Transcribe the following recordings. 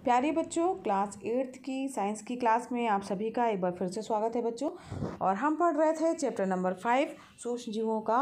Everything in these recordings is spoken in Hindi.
प्यारे बच्चों, क्लास 8th की साइंस की क्लास में आप सभी का एक बार फिर से स्वागत है बच्चों। और हम पढ़ रहे थे चैप्टर नंबर 5 सूक्ष्म जीवों का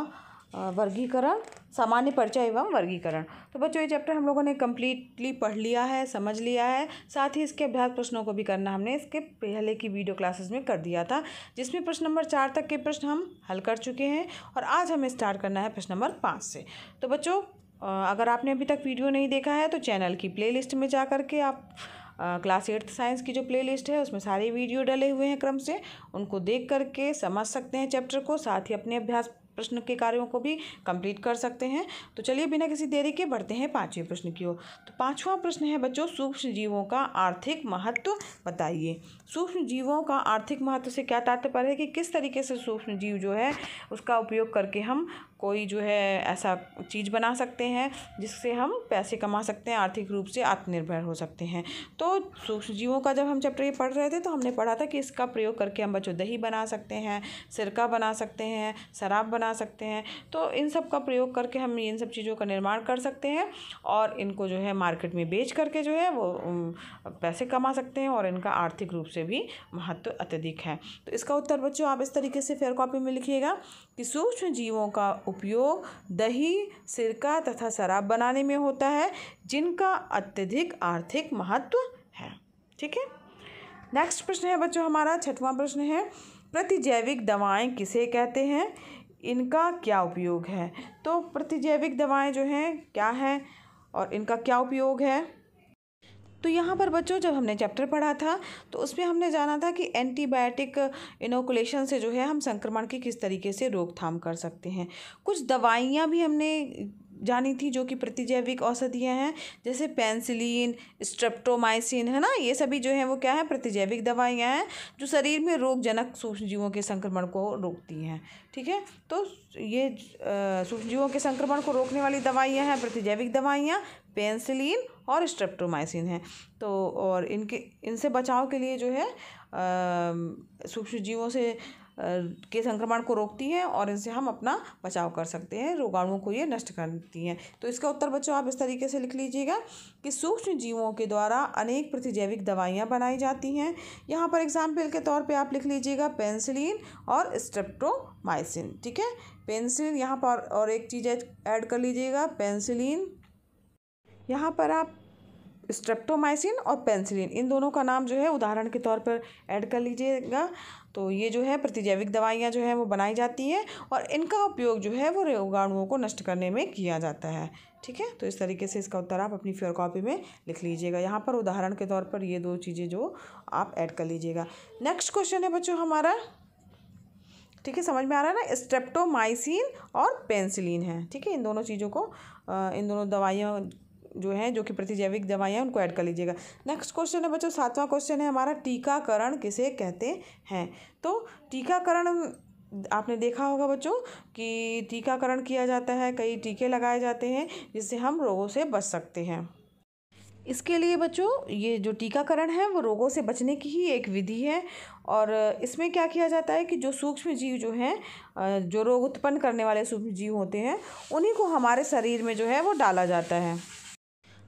वर्गीकरण, सामान्य परिचय एवं वर्गीकरण। तो बच्चों ये चैप्टर हम लोगों ने कम्प्लीटली पढ़ लिया है, समझ लिया है। साथ ही इसके अभ्यास प्रश्नों को भी करना हमने इसके पहले की वीडियो क्लासेस में कर दिया था, जिसमें प्रश्न नंबर 4 तक के प्रश्न हम हल कर चुके हैं। और आज हमें स्टार्ट करना है प्रश्न नंबर 5 से। तो बच्चों अगर आपने अभी तक वीडियो नहीं देखा है तो चैनल की प्लेलिस्ट में जा कर के आप क्लास 8th साइंस की जो प्लेलिस्ट है उसमें सारे वीडियो डले हुए हैं क्रम से, उनको देख करके समझ सकते हैं चैप्टर को। साथ ही अपने अभ्यास प्रश्न के कार्यों को भी कंप्लीट कर सकते हैं। तो चलिए बिना किसी देरी के बढ़ते हैं 5वें प्रश्न की ओर। तो 5वां प्रश्न है बच्चों, सूक्ष्म जीवों का आर्थिक महत्व बताइए। सूक्ष्म जीवों का आर्थिक महत्व से क्या तात्पर्य है कि किस तरीके से सूक्ष्म जीव जो है उसका उपयोग करके हम कोई जो है ऐसा चीज़ बना सकते हैं जिससे हम पैसे कमा सकते हैं, आर्थिक रूप से आत्मनिर्भर हो सकते हैं। तो सूक्ष्म जीवों का जब हम चैप्टर ये पढ़ रहे थे तो हमने पढ़ा था कि इसका प्रयोग करके हम बच्चों दही बना सकते हैं, सिरका बना सकते हैं, शराब बना सकते हैं। तो इन सब का प्रयोग करके हम इन सब चीज़ों का निर्माण कर सकते हैं और इनको जो है मार्केट में बेच करके जो है वो पैसे कमा सकते हैं और इनका आर्थिक रूप से भी महत्व अत्यधिक है। तो इसका उत्तर बच्चों आप इस तरीके से फेयर कॉपी में लिखिएगा कि सूक्ष्म जीवों का उपयोग दही, सिरका तथा शराब बनाने में होता है जिनका अत्यधिक आर्थिक महत्व है। ठीक है। नेक्स्ट प्रश्न है बच्चों हमारा 6वां प्रश्न है, प्रतिजैविक दवाएं किसे कहते हैं, इनका क्या उपयोग है। तो प्रतिजैविक दवाएं जो हैं क्या हैं और इनका क्या उपयोग है। तो यहाँ पर बच्चों जब हमने चैप्टर पढ़ा था तो उसमें हमने जाना था कि एंटीबायोटिक इनोकुलेशन से जो है हम संक्रमण की किस तरीके से रोकथाम कर सकते हैं। कुछ दवाइयाँ भी हमने जानी थी जो कि प्रतिजैविक औषधियाँ हैं, जैसे पेनिसिलिन, स्ट्रेप्टोमाइसिन, है ना। ये सभी जो है वो क्या है, प्रतिजैविक दवाइयाँ हैं जो शरीर में रोगजनक सूक्ष्म जीवों के संक्रमण को रोकती हैं। ठीक है। तो ये सूक्ष्म जीवों के संक्रमण को रोकने वाली दवाइयाँ हैं प्रतिजैविक दवाइयाँ, पेनिसिलिन और स्ट्रेप्टोमाइसिन हैं। तो और इनसे बचाव के लिए जो है सूक्ष्म जीवों से के संक्रमण को रोकती हैं और इनसे हम अपना बचाव कर सकते हैं, रोगाणुओं को ये नष्ट करती हैं। तो इसका उत्तर बच्चों आप इस तरीके से लिख लीजिएगा कि सूक्ष्म जीवों के द्वारा अनेक प्रतिजैविक दवाइयाँ बनाई जाती हैं। यहाँ पर एग्जाम्पल के तौर पे आप लिख लीजिएगा पेनिसिलिन और स्ट्रेप्टोमाइसिन। ठीक है। पेनिसिलिन यहाँ पर और एक चीज़ ऐड कर लीजिएगा, पेनिसिलिन, यहाँ पर आप स्ट्रेप्टोमाइसिन और पेनिसिलिन इन दोनों का नाम जो है उदाहरण के तौर पर ऐड कर लीजिएगा। तो ये जो है प्रतिजैविक दवाइयाँ जो हैं वो बनाई जाती हैं और इनका उपयोग जो है वो रोगाणुओं को नष्ट करने में किया जाता है। ठीक है। तो इस तरीके से इसका उत्तर आप अपनी फेयर कॉपी में लिख लीजिएगा। यहाँ पर उदाहरण के तौर पर ये दो चीज़ें जो आप ऐड कर लीजिएगा। नेक्स्ट क्वेश्चन है बच्चों हमारा, ठीक है, समझ में आ रहा है ना, स्ट्रेप्टोमाइसिन और पेनिसिलिन है। ठीक है। इन दोनों चीज़ों को इन दोनों दवाइयाँ जो हैं जो कि प्रतिजैविक दवाइयाँ उनको ऐड कर लीजिएगा। नेक्स्ट क्वेश्चन है बच्चों 7वां क्वेश्चन है हमारा, टीकाकरण किसे कहते हैं। तो टीकाकरण आपने देखा होगा बच्चों कि टीकाकरण किया जाता है, कई टीके लगाए जाते हैं जिससे हम रोगों से बच सकते हैं। इसके लिए बच्चों ये जो टीकाकरण है वो रोगों से बचने की ही एक विधि है और इसमें क्या किया जाता है कि जो सूक्ष्म जीव जो हैं, जो रोग उत्पन्न करने वाले सूक्ष्म जीव होते हैं, उन्हीं को हमारे शरीर में जो है वो डाला जाता है,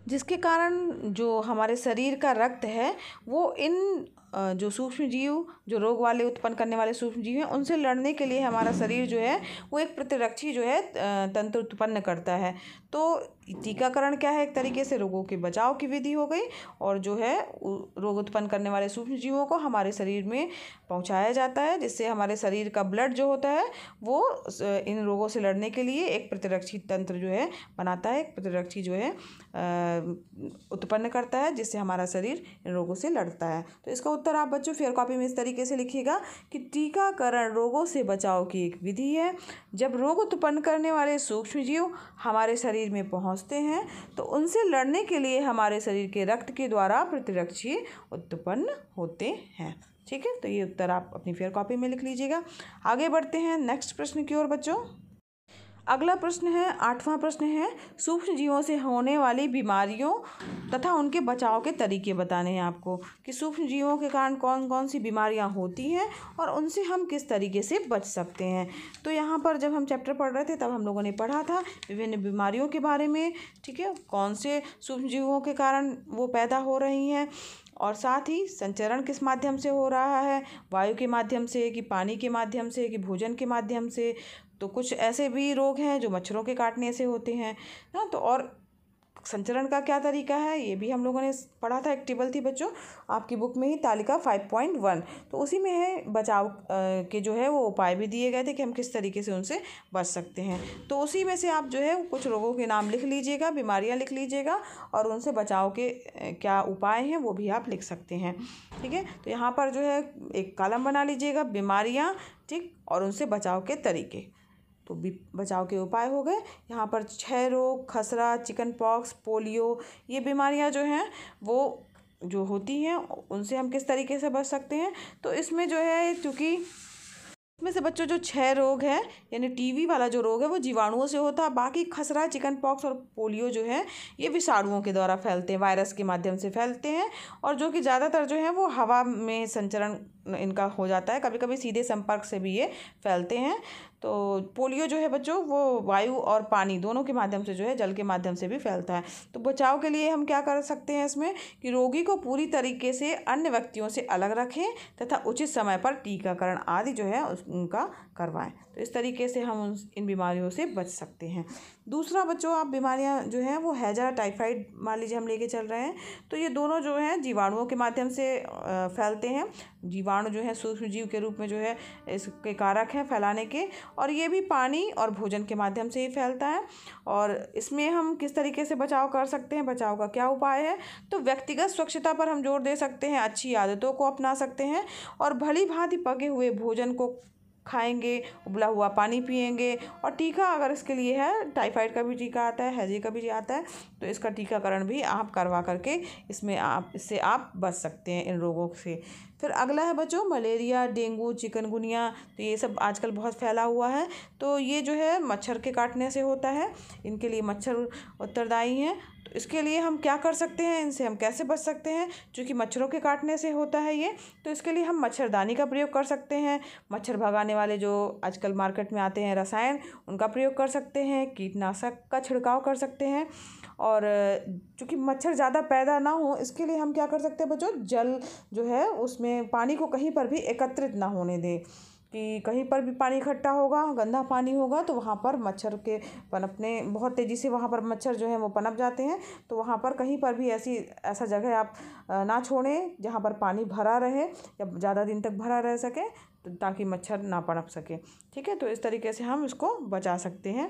जिसके कारण जो हमारे शरीर का रक्त है वो इन जो सूक्ष्म जीव, जो रोग वाले उत्पन्न करने वाले सूक्ष्म जीव हैं, उनसे लड़ने के लिए हमारा शरीर जो है वो एक प्रतिरक्षी जो है तंत्र उत्पन्न करता है। तो टीकाकरण क्या है, एक तरीके से रोगों के बचाव की विधि हो गई और जो है रोग उत्पन्न करने वाले सूक्ष्म जीवों को हमारे शरीर में पहुंचाया जाता है, जिससे हमारे शरीर का ब्लड जो होता है वो इन रोगों से लड़ने के लिए एक प्रतिरक्षी तंत्र जो है बनाता है, एक प्रतिरक्षी जो है उत्पन्न करता है, जिससे हमारा शरीर इन रोगों से लड़ता है। तो इसका उत्तर आप बच्चों फेयर कॉपी में इस तरीके से लिखिएगा कि टीकाकरण रोगों से बचाव की एक विधि है। जब रोग उत्पन्न करने वाले सूक्ष्म जीव हमारे शरीर में पहुंचते हैं तो उनसे लड़ने के लिए हमारे शरीर के रक्त के द्वारा प्रतिरक्षी उत्पन्न होते हैं। ठीक है। तो ये उत्तर आप अपनी फेयर कॉपी में लिख लीजिएगा। आगे बढ़ते हैं नेक्स्ट प्रश्न की ओर बच्चों। अगला प्रश्न है 8वां प्रश्न है, सूक्ष्म जीवों से होने वाली बीमारियों तथा उनके बचाव के तरीके बताने हैं आपको कि सूक्ष्म जीवों के कारण कौन कौन सी बीमारियां होती हैं और उनसे हम किस तरीके से बच सकते हैं। तो यहाँ पर जब हम चैप्टर पढ़ रहे थे तब हम लोगों ने पढ़ा था विभिन्न बीमारियों के बारे में, ठीक है, कौन से सूक्ष्म जीवों के कारण वो पैदा हो रही हैं और साथ ही संचरण किस माध्यम से हो रहा है, वायु के माध्यम से कि पानी के माध्यम से कि भोजन के माध्यम से। तो कुछ ऐसे भी रोग हैं जो मच्छरों के काटने से होते हैं ना। तो और संचरण का क्या तरीका है ये भी हम लोगों ने पढ़ा था। एक टेबल थी बच्चों आपकी बुक में ही, तालिका 5.1, तो उसी में है बचाव के जो है वो उपाय भी दिए गए थे कि हम किस तरीके से उनसे बच सकते हैं। तो उसी में से आप जो है कुछ रोगों के नाम लिख लीजिएगा, बीमारियां लिख लीजिएगा और उनसे बचाव के क्या उपाय हैं वो भी आप लिख सकते हैं, ठीक है। तो यहाँ पर जो है एक कॉलम बना लीजिएगा, बीमारियाँ, ठीक, और उनसे बचाव के तरीके। तो बचाव के उपाय हो गए। यहाँ पर क्षय रोग, खसरा, चिकन पॉक्स, पोलियो, ये बीमारियाँ जो हैं वो जो होती हैं उनसे हम किस तरीके से बच सकते हैं। तो इसमें जो है क्योंकि इसमें से बच्चों जो क्षय रोग है यानी टीबी वाला जो रोग है वो जीवाणुओं से होता है। बाकी खसरा, चिकन पॉक्स और पोलियो जो है ये विषाणुओं के द्वारा फैलते हैं, वायरस के माध्यम से फैलते हैं और जो कि ज़्यादातर जो है वो हवा में संचरण इनका हो जाता है, कभी कभी सीधे संपर्क से भी ये फैलते हैं। तो पोलियो जो है बच्चों वो वायु और पानी दोनों के माध्यम से जो है, जल के माध्यम से भी फैलता है। तो बचाव के लिए हम क्या कर सकते हैं इसमें कि रोगी को पूरी तरीके से अन्य व्यक्तियों से अलग रखें तथा उचित समय पर टीकाकरण आदि जो है उनका करवाएं। तो इस तरीके से हम इन बीमारियों से बच सकते हैं। दूसरा बच्चों आप बीमारियां जो हैं वो हैजा, टाइफाइड मान लीजिए हम लेके चल रहे हैं, तो ये दोनों जो हैं जीवाणुओं के माध्यम से फैलते हैं। जीवाणु जो है सूक्ष्म जीव के रूप में जो है इसके कारक हैं फैलाने के, और ये भी पानी और भोजन के माध्यम से ही फैलता है। और इसमें हम किस तरीके से बचाव कर सकते हैं, बचाव का क्या उपाय है, तो व्यक्तिगत स्वच्छता पर हम जोर दे सकते हैं, अच्छी आदतों को अपना सकते हैं और भली भांति पके हुए भोजन को खाएंगे, उबला हुआ पानी पिएंगे। और टीका अगर इसके लिए है, टाइफाइड का भी टीका आता है, हैजे का भी आता है, तो इसका टीकाकरण भी आप करवा करके इससे आप बच सकते हैं इन रोगों से। फिर अगला है बच्चों मलेरिया, डेंगू, चिकनगुनिया, तो ये सब आजकल बहुत फैला हुआ है। तो ये जो है मच्छर के काटने से होता है, इनके लिए मच्छर उत्तरदायी हैं। तो इसके लिए हम क्या कर सकते हैं, इनसे हम कैसे बच सकते हैं, क्योंकि मच्छरों के काटने से होता है ये। तो इसके लिए हम मच्छरदानी का प्रयोग कर सकते हैं, मच्छर भगाने वाले जो आजकल मार्केट में आते हैं रसायन, उनका प्रयोग कर सकते हैं, कीटनाशक का छिड़काव कर सकते हैं। और चूँकि मच्छर ज़्यादा पैदा ना हो इसके लिए हम क्या कर सकते हैं बच्चों, जल जो है उसमें पानी को कहीं पर भी एकत्रित ना होने दें, कि कहीं पर भी पानी इकट्ठा होगा, गंदा पानी होगा तो वहाँ पर मच्छर के पनपने बहुत तेज़ी से वहाँ पर मच्छर जो है वो पनप जाते हैं। तो वहाँ पर कहीं पर भी ऐसा जगह आप ना छोड़ें जहाँ पर पानी भरा रहे या ज़्यादा दिन तक भरा रह सके, ताकि मच्छर ना पनप सके, ठीक है। तो इस तरीके से हम इसको बचा सकते हैं,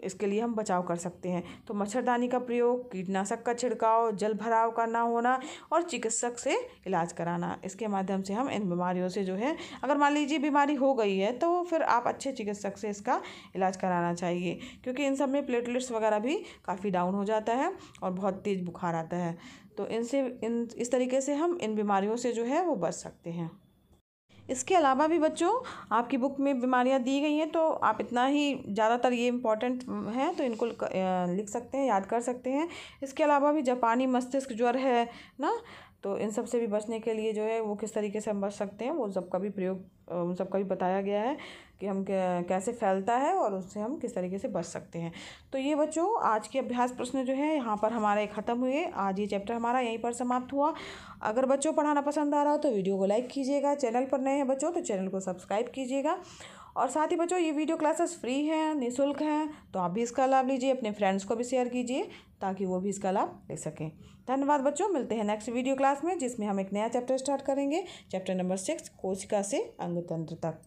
इसके लिए हम बचाव कर सकते हैं। तो मच्छरदानी का प्रयोग, कीटनाशक का छिड़काव, जल भराव का ना होना और चिकित्सक से इलाज कराना, इसके माध्यम से हम इन बीमारियों से जो है, अगर मान लीजिए बीमारी हो गई है तो फिर आप अच्छे चिकित्सक से इसका इलाज कराना चाहिए, क्योंकि इन सब में प्लेटलेट्स वगैरह भी काफ़ी डाउन हो जाता है और बहुत तेज़ बुखार आता है। तो इस तरीके से हम इन बीमारियों से जो है वो बच सकते हैं। इसके अलावा भी बच्चों आपकी बुक में बीमारियां दी गई हैं, तो आप इतना ही, ज़्यादातर ये इम्पॉर्टेंट हैं तो इनको लिख सकते हैं, याद कर सकते हैं। इसके अलावा भी जापानी मस्तिष्क ज्वर है ना, तो इन सब से भी बचने के लिए जो है वो किस तरीके से हम बच सकते हैं, वो सबका भी प्रयोग, उन सबका भी बताया गया है कि हम कैसे फैलता है और उससे हम किस तरीके से बच सकते हैं। तो ये बच्चों आज के अभ्यास प्रश्न जो है यहाँ पर हमारे ख़त्म हुए। आज ये चैप्टर हमारा यहीं पर समाप्त हुआ। अगर बच्चों पढ़ाना पसंद आ रहा हो तो वीडियो को लाइक कीजिएगा, चैनल पर नए हैं बच्चों तो चैनल को सब्सक्राइब कीजिएगा। और साथ ही बच्चों ये वीडियो क्लासेस फ्री हैं, निःशुल्क हैं, तो आप भी इसका लाभ लीजिए, अपने फ्रेंड्स को भी शेयर कीजिए ताकि वो भी इसका लाभ ले सकें। धन्यवाद बच्चों, मिलते हैं नेक्स्ट वीडियो क्लास में जिसमें हम एक नया चैप्टर स्टार्ट करेंगे, चैप्टर नंबर 6 कोशिका से अंगतंत्र तक।